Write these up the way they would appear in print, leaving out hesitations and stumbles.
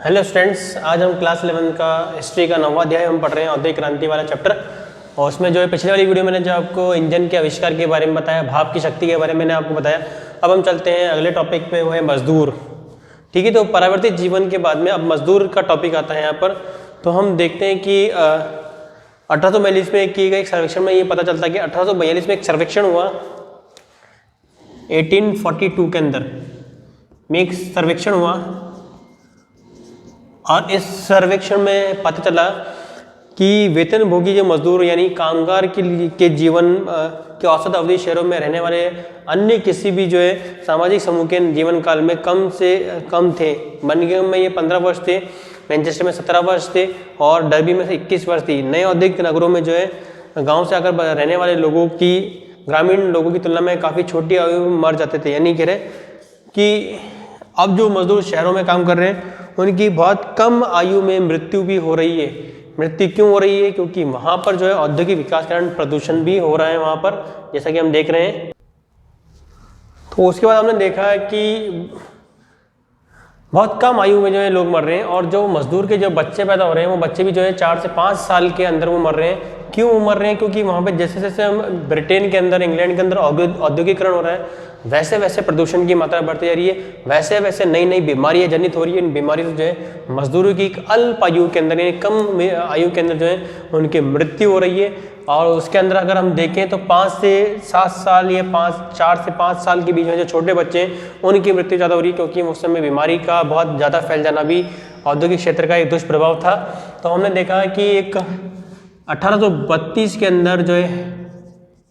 Hello students, आज हम class 11 का हिस्ट्री का 9वां अध्याय हम पढ़ रहे हैं औद्योगिक क्रांति वाला चैप्टर। और उसमें जो है पिछले वाली वीडियो मैंने जो आपको इंजन के आविष्कार के बारे में बताया, भाप की शक्ति के बारे में मैंने आपको बताया। अब हम चलते हैं अगले टॉपिक पे, वो है मजदूर। ठीक है, तो परावर्तित जीवन के बाद में अब मजदूर का टॉपिक आता है यहाँ पर। तो हम देखते हैं कि 1842 में किए गए एक सर्वेक्षण में ये पता चलता है कि 1842 में एक सर्वेक्षण हुआ 1842 के अंदर में एक सर्वेक्षण हुआ, और इस सर्वेक्षण में पता चला कि वेतनभोगी जो मजदूर यानी कामगार के जीवन के औसत अवधि शहरों में रहने वाले अन्य किसी भी जो है सामाजिक समूह के जीवन काल में कम से कम थे। बर्मिंघम में ये 15 वर्ष थे, मैनचेस्टर में 17 वर्ष थे और डर्बी में 21 वर्ष थी। नए औद्योगिक नगरों में जो है गांव से आकर रहने वाले लोगों की ग्रामीण लोगों की तुलना में काफ़ी छोटी आयु में मर जाते थे। यानी कह रहे कि अब जो मजदूर शहरों में काम कर रहे हैं उनकी बहुत कम आयु में मृत्यु भी हो रही है। मृत्यु क्यों हो रही है? क्योंकि वहाँ पर जो है औद्योगिक विकास के कारण प्रदूषण भी हो रहा है वहाँ पर, जैसा कि हम देख रहे हैं। तो उसके बाद हमने देखा कि बहुत कम आयु में जो है लोग मर रहे हैं, और जो मजदूर के जो बच्चे पैदा हो रहे हैं वो बच्चे भी जो है 4 से 5 साल के अंदर वो मर रहे हैं। क्यों मर रहे हैं? क्योंकि वहाँ पे जैसे जैसे हम ब्रिटेन के अंदर, इंग्लैंड के अंदर औद्योगिकरण हो रहा है, वैसे वैसे प्रदूषण की मात्रा बढ़ती जा रही है, वैसे वैसे नई नई बीमारियां जनित हो रही है। इन बीमारियों से जो है मजदूरों की एक अल्प आयु के अंदर यानी कम आयु के अंदर जो है उनकी मृत्यु हो रही है। और उसके अंदर अगर हम देखें तो 5 से 7 साल या 4 से 5 साल के बीच में जो छोटे बच्चे हैं उनकी मृत्यु ज़्यादा हो रही है, क्योंकि उस समय बीमारी का बहुत ज़्यादा फैल जाना भी औद्योगिक क्षेत्र का एक दुष्प्रभाव था। तो हमने देखा कि एक 1832 के अंदर जो है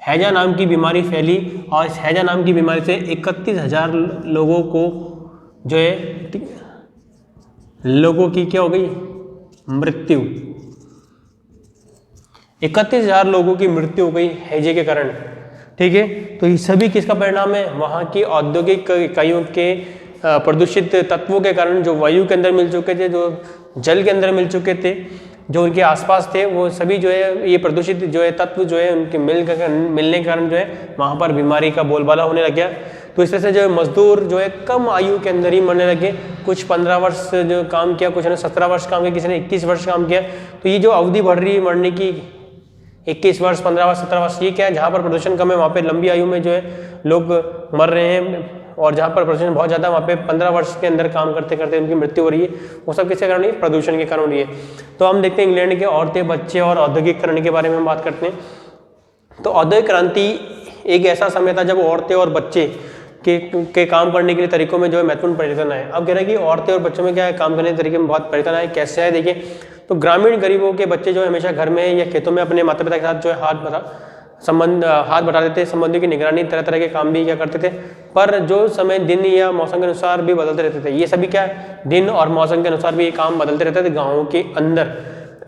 हैजा नाम की बीमारी फैली, और इस हैजा नाम की बीमारी से 31,000 लोगों को जो है लोगों की क्या हो गई? मृत्यु। 31,000 लोगों की मृत्यु हो गई हैजे के कारण। ठीक है, तो ये सभी किसका परिणाम है? वहाँ की औद्योगिक इकाइयों के प्रदूषित तत्वों के कारण, जो वायु के अंदर मिल चुके थे, जो जल के अंदर मिल चुके थे, जो उनके आसपास थे, वो सभी जो है ये प्रदूषित जो है तत्व जो है उनके मिलने के कारण जो है वहाँ पर बीमारी का बोलबाला होने लग गया। तो इस तरह से जो है मजदूर जो है कम आयु के अंदर ही मरने लगे। कुछ 15 वर्ष जो काम किया, कुछ ने 17 वर्ष काम किया, किसी ने 21 वर्ष काम किया। तो ये जो अवधि बढ़ रही है मरने की, 21 वर्ष, 15 वर्ष, 17 वर्ष, ये क्या है? जहाँ पर प्रदूषण कम है वहाँ पे लंबी आयु में जो है लोग मर रहे हैं, और जहाँ पर प्रदूषण बहुत ज़्यादा वहाँ पे 15 वर्ष के अंदर काम करते करते उनकी मृत्यु हो रही है। वो सब किसके कारण? प्रदूषण के कारण हो रही है। तो हम देखते हैं इंग्लैंड के औरतें, बच्चे और औद्योगिकरण के बारे में हम बात करते हैं। तो औद्योगिक क्रांति एक ऐसा समय था जब औरतें और बच्चे के काम करने के लिए तरीकों में जो है महत्वपूर्ण परिवर्तन आए। अब कह रहे हैं कि औरतें और बच्चों में क्या है, काम करने के तरीके में बहुत परिवर्तन आए। कैसे आए? देखिए, तो ग्रामीण गरीबों के बच्चे जो है हमेशा घर में या खेतों में अपने माता पिता के साथ जो है हाथ बटा देते, संबंधियों की निगरानी, तरह तरह के काम भी क्या करते थे। पर जो समय दिन या मौसम के अनुसार भी बदलते रहते थे, ये सभी क्या है, दिन और मौसम के अनुसार भी ये काम बदलते रहते थे गाँवों के अंदर।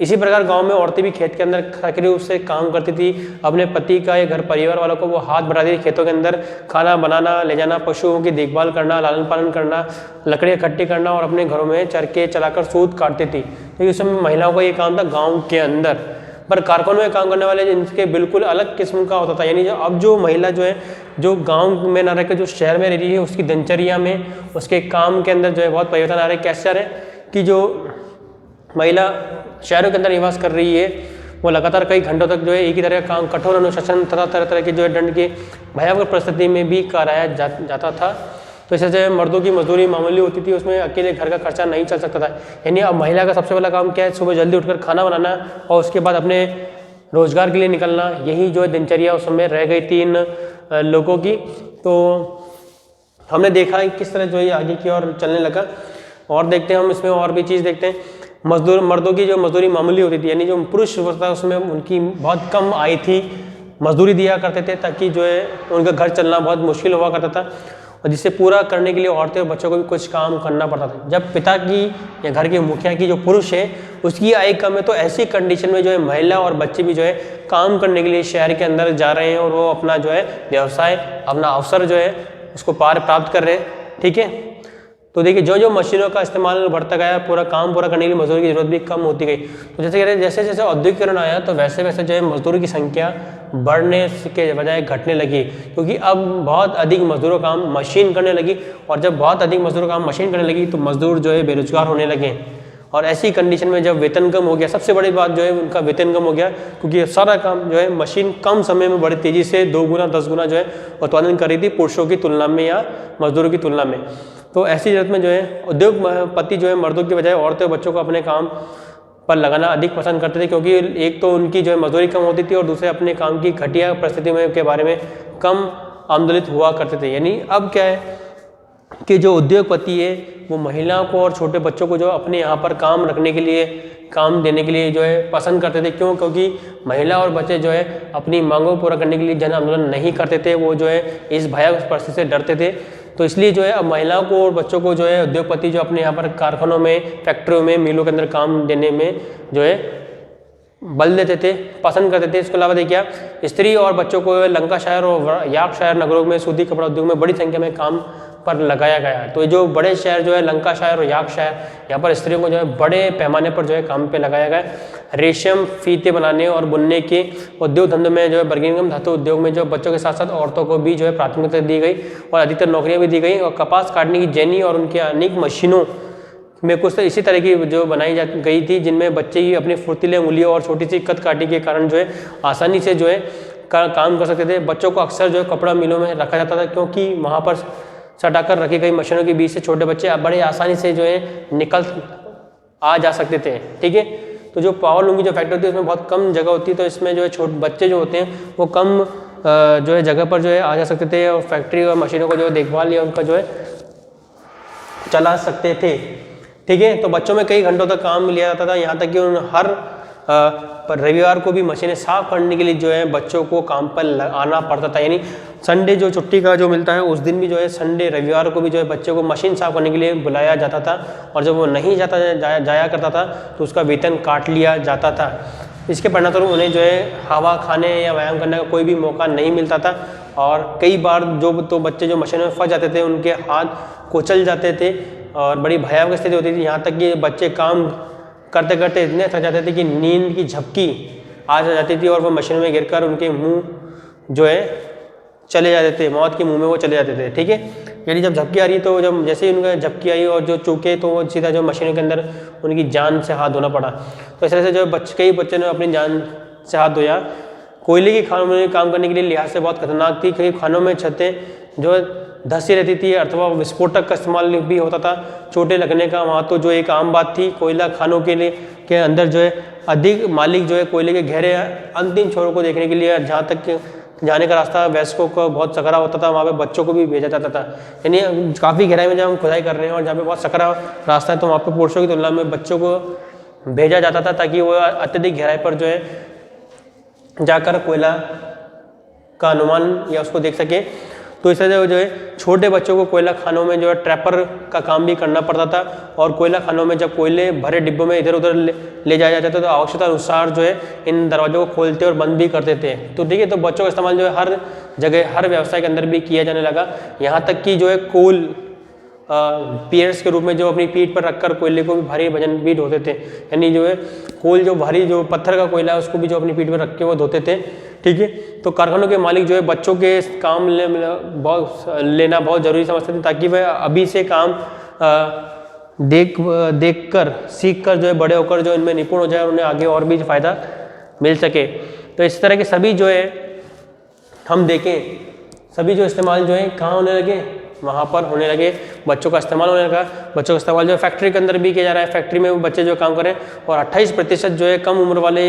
इसी प्रकार गांव में औरतें भी खेत के अंदर सक्रिय रूप से काम करती थी। अपने पति का या घर परिवार वालों को वो हाथ बढ़ाती थी खेतों के अंदर, खाना बनाना, ले जाना, पशुओं की देखभाल करना, लालन पालन करना, लकड़ियाँ इकट्ठी करना, और अपने घरों में चरखे चलाकर सूत काटती थी। तो इस समय महिलाओं का ये काम था गाँव के अंदर। पर कारखानों में काम करने वाले इनके बिल्कुल अलग किस्म का होता था। यानी जो अब जो महिला जो है जो गांव में ना रहकर जो शहर में रह रही है, उसकी दिनचर्या में, उसके काम के अंदर जो है बहुत परिवर्तन आ रहे हैं। कैसे आ रहे हैं कि जो महिला शहरों के अंदर निवास कर रही है वो लगातार कई घंटों तक जो है एक ही तरह का काम, कठोर अनुशासन तथा तरह तरह की जो है दंड की भयावह परिस्थिति में भी कराया जाता था। तो इसे जो मर्दों की मजदूरी मामूली होती थी, उसमें अकेले घर का खर्चा नहीं चल सकता था। यानी अब महिला का सबसे पहला काम क्या है? सुबह जल्दी उठकर खाना बनाना और उसके बाद अपने रोजगार के लिए निकलना। यही जो है दिनचर्या उस समय रह गई थी इन लोगों की। तो हमने देखा किस तरह जो है आगे की ओर चलने लगा। और देखते हैं हम इसमें और भी चीज़ देखते हैं। मर्दों की जो मजदूरी मामूली होती थी, यानी जो पुरुष था उसमें उनकी बहुत कम आय थी, मजदूरी दिया करते थे ताकि जो है उनका घर चलना बहुत मुश्किल हुआ करता था, और जिसे पूरा करने के लिए औरतें और बच्चों को भी कुछ काम करना पड़ता था। जब पिता की या घर के मुखिया की जो पुरुष है उसकी आय कम है, तो ऐसी कंडीशन में जो है महिला और बच्चे भी जो है काम करने के लिए शहर के अंदर जा रहे हैं, और वो अपना जो है व्यवसाय, अपना अवसर जो है उसको प्राप्त कर रहे हैं। ठीक है, तो देखिए जो जो मशीनों का इस्तेमाल बढ़ता गया, पूरा काम पूरा करने के लिए मजदूर की जरूरत भी कम होती गई। तो जैसे कह रहे हैं जैसे जैसे औद्योगिकरण आया तो वैसे वैसे जो है मजदूरों की संख्या बढ़ने के बजाय घटने लगी, क्योंकि अब बहुत अधिक मजदूरों का काम मशीन करने लगी, और जब बहुत अधिक मजदूरों का काम मशीन करने लगी तो मजदूर जो है बेरोजगार होने लगे। और ऐसी कंडीशन में जब वेतन कम हो गया, सबसे बड़ी बात जो है उनका वेतन कम हो गया, क्योंकि सारा काम जो है मशीन कम समय में बड़ी तेजी से 2 गुना 10 गुना जो है उत्पादन कर रही थी पुरुषों की तुलना में या मजदूरों की तुलना में। तो ऐसी जरूरत में जो है उद्योगपति जो है मर्दों की बजाय औरतें और बच्चों को अपने काम पर लगाना अधिक पसंद करते थे, क्योंकि एक तो उनकी जो है मजदूरी कम होती थी और दूसरे अपने काम की घटिया परिस्थिति में के बारे में कम आंदोलित हुआ करते थे। यानी अब क्या है कि जो उद्योगपति है वो महिलाओं को और छोटे बच्चों को जो अपने यहाँ पर काम रखने के लिए, काम देने के लिए जो है पसंद करते थे। क्यों? क्योंकि महिला और बच्चे जो है अपनी मांगों को पूरा करने के लिए जन आंदोलन नहीं करते थे, वो जो है इस भयावह परिस्थिति से डरते थे। तो इसलिए जो है अब महिलाओं को और बच्चों को जो है उद्योगपति जो अपने यहाँ पर कारखानों में, फैक्ट्रियों में, मिलों के अंदर काम देने में जो है बल देते थे, पसंद करते थे। इसके अलावा देखिए स्त्री और बच्चों को लंकाशायर और यार्कशायर नगरों में सूती कपड़ा उद्योग में बड़ी संख्या में काम पर लगाया गया है। तो ये जो बड़े शहर जो है लंकाशायर और यार्कशायर, यहाँ पर स्त्रियों को जो है बड़े पैमाने पर जो है काम पे लगाया गया है। रेशम, फीते बनाने और बुनने के उद्योग धंधों में जो है बर्गिंगम धातु उद्योग में जो बच्चों के साथ साथ औरतों को भी जो है प्राथमिकता दी गई और अधिकतर नौकरियां भी दी गई। और कपास काटने की जैनी और उनके अनेक मशीनों में कुछ तो इसी तरह की जो बनाई जा गई थी, जिनमें बच्चे ही अपनी फुर्तीले उंगलियों और छोटी सी कद काटी के कारण जो है आसानी से जो है काम कर सकते थे। बच्चों को अक्सर जो है कपड़ा मिलों में रखा जाता था, क्योंकि वहाँ पर सटाकर रखी गई मशीनों के बीच से छोटे बच्चे बड़े आसानी से जो है निकल आ जा सकते थे। ठीक है, तो जो पावर लूम की जो फैक्ट्री होती है उसमें बहुत कम जगह होती है, तो इसमें जो है छोटे बच्चे जो होते हैं वो कम जो है जगह पर जो है आ जा सकते थे और फैक्ट्री और मशीनों को जो है देखभाल या उनका जो है चला सकते थे। ठीक है, तो बच्चों में कई घंटों तक काम लिया जाता था, यहाँ तक कि उन हर पर रविवार को भी मशीनें साफ करने के लिए जो है बच्चों को काम पर आना पड़ता था। यानी संडे जो छुट्टी का जो मिलता है उस दिन भी जो है संडे रविवार को भी जो है बच्चों को मशीन साफ करने के लिए बुलाया जाता था, और जब वो नहीं जाया करता था तो उसका वेतन काट लिया जाता था। इसके परिणामस्वरूप उन्हें जो है हवा खाने या व्यायाम करने का कोई भी मौका नहीं मिलता था, और कई बार जो तो बच्चे जो मशीन में फंस जाते थे उनके हाथ कुचल जाते थे और बड़ी भयावह स्थिति होती थी। यहाँ तक कि बच्चे काम करते करते इतने थक जाते थे कि नींद की झपकी आ जाती थी और वो मशीन में गिरकर उनके मुंह जो है चले जाते थे, मौत के मुंह में वो चले जाते थे। ठीक है, यानी जब झपकी आ रही तो जब जैसे ही उनका झपकी आई और जो चूके तो वो सीधा जो मशीनों के अंदर उनकी जान से हाथ धोना पड़ा। तो इस तरह से जो कई बच्चों ने अपनी जान से हाथ धोया। कोयले की खानों में काम करने के लिए लिहाज से बहुत खतरनाक थी। कई खानों में छतें जो धंसी रहती थी अथवा विस्फोटक का इस्तेमाल भी होता था चोटें लगने का। वहाँ तो जो एक आम बात थी। कोयला खानों के लिए के अंदर जो है अधिक मालिक जो है कोयले के गहरे अंतिम छोरों को देखने के लिए जहाँ तक जाने का रास्ता वयस्कों को बहुत सकरा होता था, वहाँ पे बच्चों को भी भेजा जाता था। यानी काफ़ी गहराई में जब हम खुदाई कर रहे हैं और जहाँ पे बहुत सकरा रास्ता है तो वहाँ पे पुरुषों की तुलना में बच्चों को भेजा जाता था, ताकि वो अत्यधिक गहराई पर जो है जाकर कोयला का अनुमान या उसको देख सके। तो इस तरह जो है छोटे बच्चों को कोयला खानों में जो है ट्रैपर का काम भी करना पड़ता था, और कोयला खानों में जब कोयले भरे डिब्बों में इधर उधर ले जाया जाता था तो आवश्यकता अनुसार जो है इन दरवाजों को खोलते और बंद भी कर देते। तो देखिए, तो बच्चों का इस्तेमाल जो है हर जगह हर व्यवसाय के अंदर भी किया जाने लगा। यहाँ तक कि जो है कोल पियर्स के रूप में जो अपनी पीठ पर रखकर कोयले को भी भारी वजन भी ढोते थे। यानी जो है कोल जो भारी जो पत्थर का कोयला है उसको भी जो अपनी पीठ पर रख के वो धोते थे। ठीक है, तो कारखानों के मालिक जो है बच्चों के काम लेना बहुत ज़रूरी समझते थे, ताकि वह अभी से काम देख कर सीख कर जो है बड़े होकर जो इनमें निपुण हो जाए और उन्हें आगे और भी फ़ायदा मिल सके। तो इस तरह के सभी जो है हम देखें सभी जो इस्तेमाल जो है कहाँ होने लगे, वहाँ पर होने लगे। बच्चों का इस्तेमाल होने लगा। बच्चों का इस्तेमाल जो है फैक्ट्री के अंदर भी किया जा रहा है। फैक्ट्री में बच्चे जो काम करें, और 28% जो है कम उम्र वाले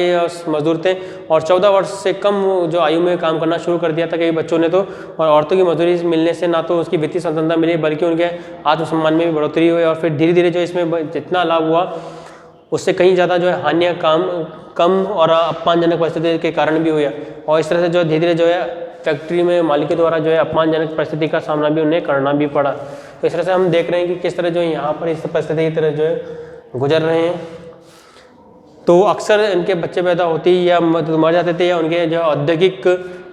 मजदूर थे, और 14 वर्ष से कम जो आयु में काम करना शुरू कर दिया था कई बच्चों ने। तो और औरतों की मजदूरी मिलने से ना तो उसकी वित्तीय स्वतंत्रता मिली बल्कि उनके आत्मसम्मान में भी बढ़ोतरी हुई, और फिर धीरे धीरे जो इसमें जितना लाभ हुआ उससे कहीं ज़्यादा जो है हानियाँ कम और अपमानजनक परिस्थिति के कारण भी हुआ। और इस तरह से जो धीरे धीरे जो है फैक्ट्री में मालिकों द्वारा जो है अपमानजनक परिस्थिति का सामना भी उन्हें करना भी पड़ा। तो इस तरह से हम देख रहे हैं कि किस तरह जो यहाँ पर इस परिस्थिति की तरह जो है गुजर रहे हैं। तो अक्सर इनके बच्चे पैदा होते ही या मर जाते थे, या उनके जो औद्योगिक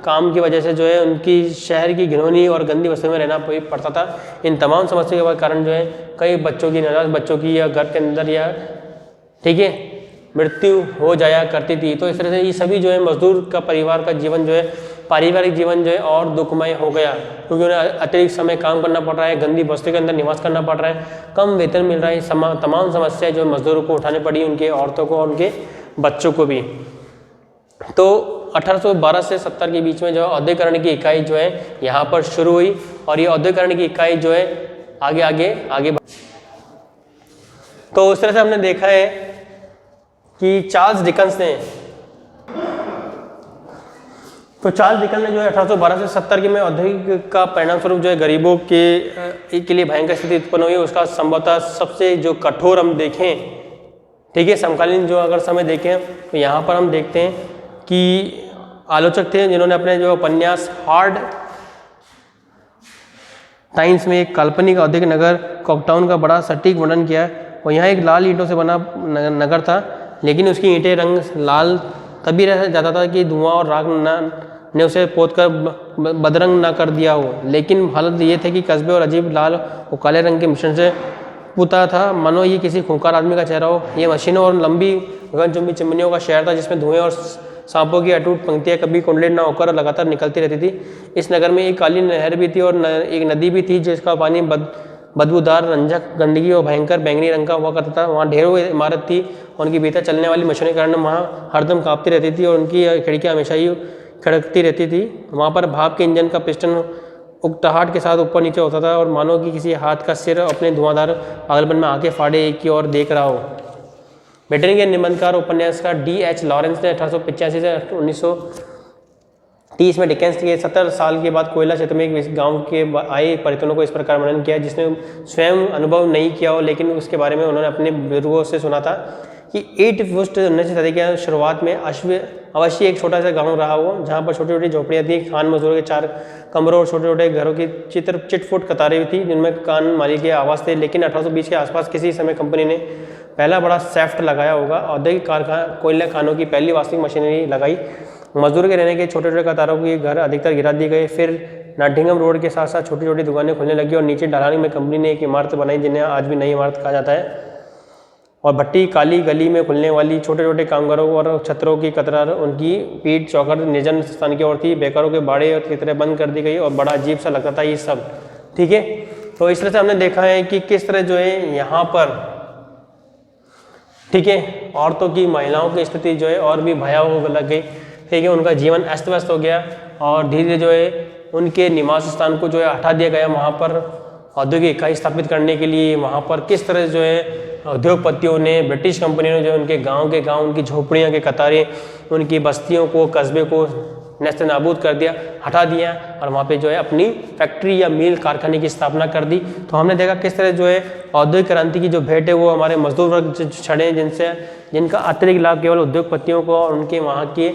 काम की वजह से जो है उनकी शहर की घिनौनी और गंदी बस्तियों में रहना पड़ता था। इन तमाम समस्याओं के कारण जो है कई बच्चों की, नवजात बच्चों की या घर के अंदर या ठीक है मृत्यु हो जाया करती थी। तो इस तरह से ये सभी जो है मजदूर का परिवार का जीवन जो है, पारिवारिक जीवन जो है और दुखमय हो गया, क्योंकि उन्हें अतिरिक्त समय काम करना पड़ रहा है, गंदी बस्ती के अंदर निवास करना पड़ रहा है, कम वेतन मिल रहा है, तमाम समस्याएं जो मजदूरों को उठानी पड़ी, उनके औरतों को और उनके बच्चों को भी। तो 1812 से 70 के बीच में जो औद्योगिकरण की इकाई जो है यहाँ पर शुरू हुई, और ये औद्योगिकरण की इकाई जो है आगे तो उस तरह से हमने देखा है कि चार्ल्स डिकन्स ने जो है 1812 से 70 के में औद्योगिक का परिणाम स्वरूप जो है गरीबों के लिए भयंकर स्थिति उत्पन्न हुई। उसका संभवतः सबसे जो कठोर हम देखें, ठीक है, समकालीन जो अगर समय देखें तो यहाँ पर हम देखते हैं कि आलोचक थे जिन्होंने अपने जो उपन्यास हार्ड टाइम्स में एक काल्पनिक औद्योगिक नगर कॉकटाउन का बड़ा सटीक वर्णन किया। और यहाँ एक लाल ईंटों से बना नगर था, लेकिन उसकी ईंटें रंग लाल तभी रह जाता था कि धुआं और राख ने उसे पोत कर बदरंग ना कर दिया हो। लेकिन हालत ये थे कि कस्बे और अजीब लाल और काले रंग के मिश्रण से पुता था, मानो ये किसी खूंखार आदमी का चेहरा हो। ये मशीनों और लंबी गगनचुंबी चिमनियों का शहर था, जिसमें धुएं और सांपों की अटूट पंक्तियाँ कभी कुंडलित न होकर लगातार निकलती रहती थी। इस नगर में एक काली नहर भी थी और एक नदी भी थी, जिसका पानी बदबूदार, रंजक, गंदगी और भयंकर बैंगनी रंग का हुआ करता था। वहाँ ढेरों इमारत थी, उनके भीतर चलने वाली मशीनों के कारण वहाँ हरदम काँपती रहती थी और उनकी खिड़कियाँ हमेशा ही खड़कती रहती थी। वहाँ पर भाप के इंजन का पिस्टन उकताहट के साथ ऊपर नीचे होता था, और मानो कि किसी हाथ का सिर अपने धुआंधार पागलपन में आंखें फाड़े एक की ओर देख रहा हो। ब्रिटेन के निबंधकार उपन्यासकार D.H. लॉरेंस ने 1885 से 1930 में डिकेंस के 70 साल के बाद कोयला क्षेत्र में एक गांव के आए परिवर्तनों को इस प्रकार वर्णन किया, जिसने स्वयं अनुभव नहीं किया हो, लेकिन उसके बारे में उन्होंने अपने बुजुर्गों से सुना था कि 19वीं सदी के शुरुआत में अवश्य एक छोटा सा गांव रहा हो, जहां पर छोटी छोटी झोपड़ियाँ थी, खान मजदूरों के 4 कमरों और छोटे छोटे घरों की चिटफुट कतारें थी, जिनमें कान मालिक के आवास थे। लेकिन 1820 के आसपास किसी समय कंपनी ने पहला बड़ा सैफ्ट लगाया होगा, औद्योगिक कोयला खानों की पहली वास्तविक मशीनरी लगाई, मजदूर के रहने के छोटे छोटे कतारों के घर अधिकतर गिरा दिए गए। फिर नॉटिंघम रोड के साथ साथ छोटी छोटी दुकानें खुलने लगी, और नीचे ढलानी में कंपनी ने एक इमारत बनाई, जिन्हें आज भी नई इमारत कहा जाता है। और भट्टी काली गली में खुलने वाली छोटे छोटे कामगारों और छतरों की कतार उनकी पीठ चौकर निर्जन स्थान की ओर थी। बेकारों के बाड़े की तरह बंद कर दी गई, और बड़ा अजीब सा लगता था ये सब, ठीक है। तो इस तरह से हमने देखा है कि किस तरह जो है यहाँ पर, ठीक है, औरतों की, महिलाओं की स्थिति जो है और भी भयावह लग गई, ठीक है। उनका जीवन अस्त व्यस्त हो गया, और धीरे धीरे जो है उनके निवास स्थान को जो है हटा दिया गया। वहाँ पर औद्योगिक इकाई स्थापित करने के लिए वहाँ पर किस तरह जो है उद्योगपतियों ने, ब्रिटिश कंपनियों ने जो उनके गांव उनकी झोपड़ियाँ के कतारें, उनकी बस्तियों को, कस्बे को नष्ट नाबूद कर दिया, हटा दिया, और वहाँ पे जो है अपनी फैक्ट्री या मिल कारखाने की स्थापना कर दी। तो हमने देखा किस तरह जो है औद्योगिक क्रांति की जो भेंट है वो हमारे मजदूर वर्ग छड़े, जिनका अतिरिक्त लाभ केवल उद्योगपतियों को और उनके वहाँ के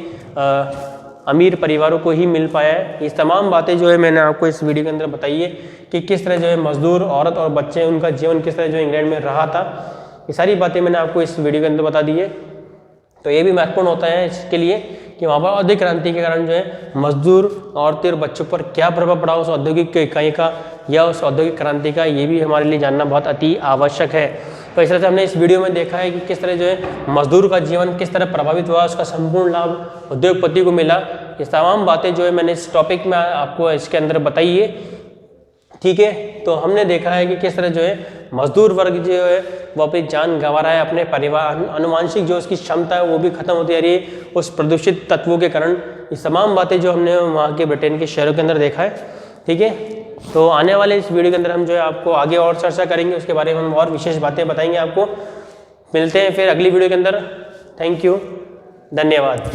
अमीर परिवारों को ही मिल पाया है। इस तमाम बातें जो है मैंने आपको इस वीडियो के अंदर बताई है कि किस तरह जो है मजदूर, औरत और बच्चे, उनका जीवन किस तरह जो इंग्लैंड में रहा था। ये सारी बातें मैंने आपको इस वीडियो के अंदर बता दी है। तो ये भी महत्वपूर्ण होता है इसके लिए कि वहाँ पर औद्योगिक क्रांति के कारण जो है मजदूर, औरतें और बच्चों पर क्या प्रभाव पड़ा उस औद्योगिक इकाई का या उस औद्योगिक क्रांति का, ये भी हमारे लिए जानना बहुत अति आवश्यक है। तो इस तरह से हमने इस वीडियो में देखा है कि किस तरह जो है मजदूर का जीवन किस तरह प्रभावित हुआ, उसका संपूर्ण लाभ उद्योगपति को मिला। ये तमाम बातें जो है मैंने इस टॉपिक में आपको इसके अंदर बताई है, ठीक है। तो हमने देखा है कि किस तरह जो है मजदूर वर्ग जो है वो अपनी जान गंवा रहा है, अपने परिवार, अनुवांशिक जो उसकी क्षमता है वो भी खत्म होती जा रही है उस प्रदूषित तत्वों के कारण। ये तमाम बातें जो हमने वहाँ के ब्रिटेन के शहरों के अंदर देखा है, ठीक है। तो आने वाले इस वीडियो के अंदर हम जो है आपको आगे और चर्चा करेंगे, उसके बारे में हम और विशेष बातें बताएंगे आपको। मिलते हैं फिर अगली वीडियो के अंदर। थैंक यू, धन्यवाद।